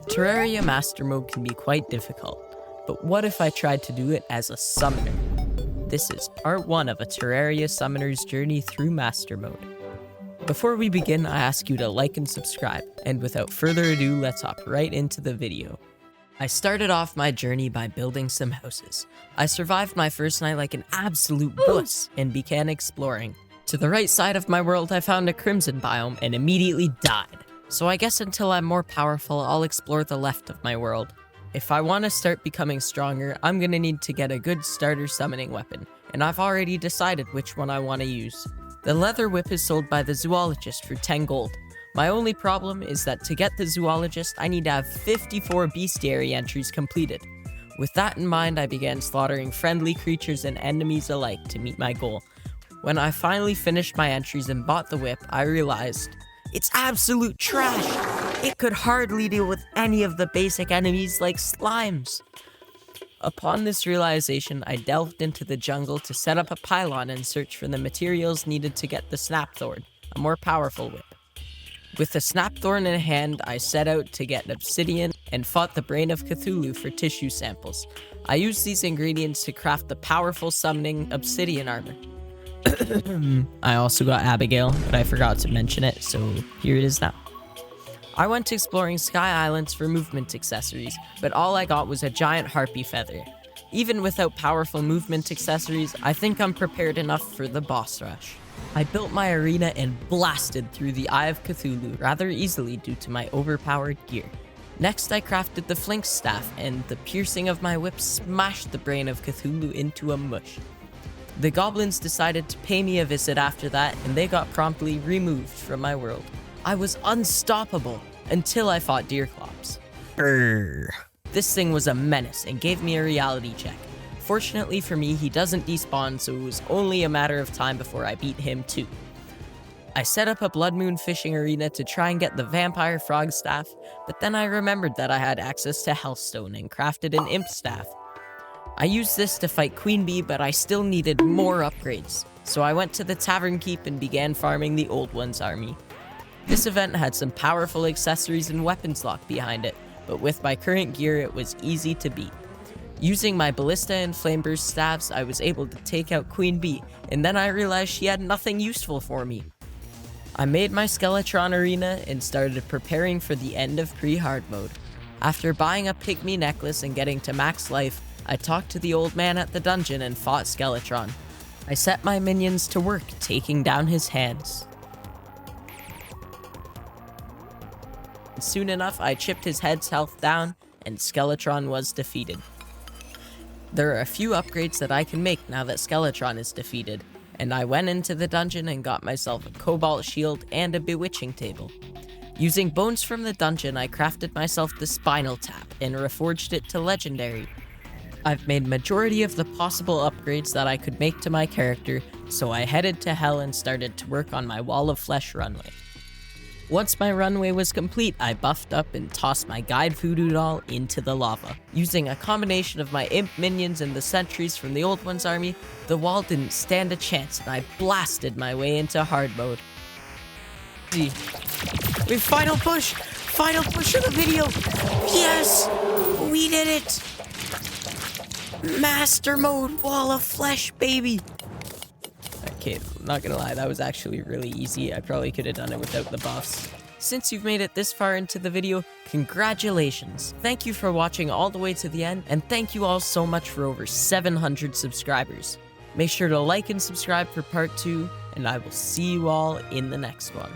Terraria Master Mode can be quite difficult, but what if I tried to do it as a summoner? This is part 1 of a Terraria summoner's journey through Master Mode. Before we begin, I ask you to like and subscribe, and without further ado, let's hop right into the video. I started off my journey by building some houses. I survived my first night like an absolute wuss and began exploring. To the right side of my world, I found a crimson biome and immediately died. So I guess until I'm more powerful, I'll explore the left of my world. If I want to start becoming stronger, I'm gonna need to get a good starter summoning weapon, and I've already decided which one I want to use. The leather whip is sold by the zoologist for 10 gold. My only problem is that to get the zoologist, I need to have 54 bestiary entries completed. With that in mind, I began slaughtering friendly creatures and enemies alike to meet my goal. When I finally finished my entries and bought the whip, I realized it's absolute trash. It could hardly deal with any of the basic enemies like slimes. Upon this realization, I delved into the jungle to set up a pylon and search for the materials needed to get the snapthorn, a more powerful whip. With the snapthorn in hand, I set out to get obsidian and fought the brain of Cthulhu for tissue samples. I used these ingredients to craft the powerful summoning obsidian armor. I also got Abigail, but I forgot to mention it, so here it is now. I went exploring Sky Islands for movement accessories, but all I got was a giant harpy feather. Even without powerful movement accessories, I think I'm prepared enough for the boss rush. I built my arena and blasted through the Eye of Cthulhu rather easily due to my overpowered gear. Next, I crafted the flink staff, and the piercing of my whip smashed the brain of Cthulhu into a mush. The goblins decided to pay me a visit after that, and they got promptly removed from my world. I was unstoppable until I fought Deerclops. This thing was a menace and gave me a reality check. Fortunately for me, he doesn't despawn, so it was only a matter of time before I beat him too. I set up a Blood Moon fishing arena to try and get the vampire frog staff, but then I remembered that I had access to Healthstone and crafted an imp staff. I used this to fight Queen Bee, but I still needed more upgrades, so I went to the Tavern Keep and began farming the Old One's army. This event had some powerful accessories and weapons locked behind it, but with my current gear it was easy to beat. Using my ballista and flameburst staves, I was able to take out Queen Bee, and then I realized she had nothing useful for me. I made my Skeletron arena and started preparing for the end of pre-hard mode. After buying a pygmy necklace and getting to max life, I talked to the old man at the dungeon and fought Skeletron. I set my minions to work taking down his hands. Soon enough, I chipped his head's health down, and Skeletron was defeated. There are a few upgrades that I can make now that Skeletron is defeated, and I went into the dungeon and got myself a cobalt shield and a bewitching table. Using bones from the dungeon, I crafted myself the spinal tap and reforged it to legendary. I've made majority of the possible upgrades that I could make to my character, so I headed to Hell and started to work on my Wall of Flesh runway. Once my runway was complete, I buffed up and tossed my guide voodoo doll into the lava. Using a combination of my imp minions and the sentries from the Old One's army, the wall didn't stand a chance and I blasted my way into hard mode. We final push of the video. Yes, we did it. Master mode, Wall of Flesh, baby. Okay, I'm not gonna lie, that was actually really easy. I probably could have done it without the buffs. Since you've made it this far into the video, congratulations. Thank you for watching all the way to the end, and thank you all so much for over 700 subscribers. Make sure to like and subscribe for part 2, and I will see you all in the next one.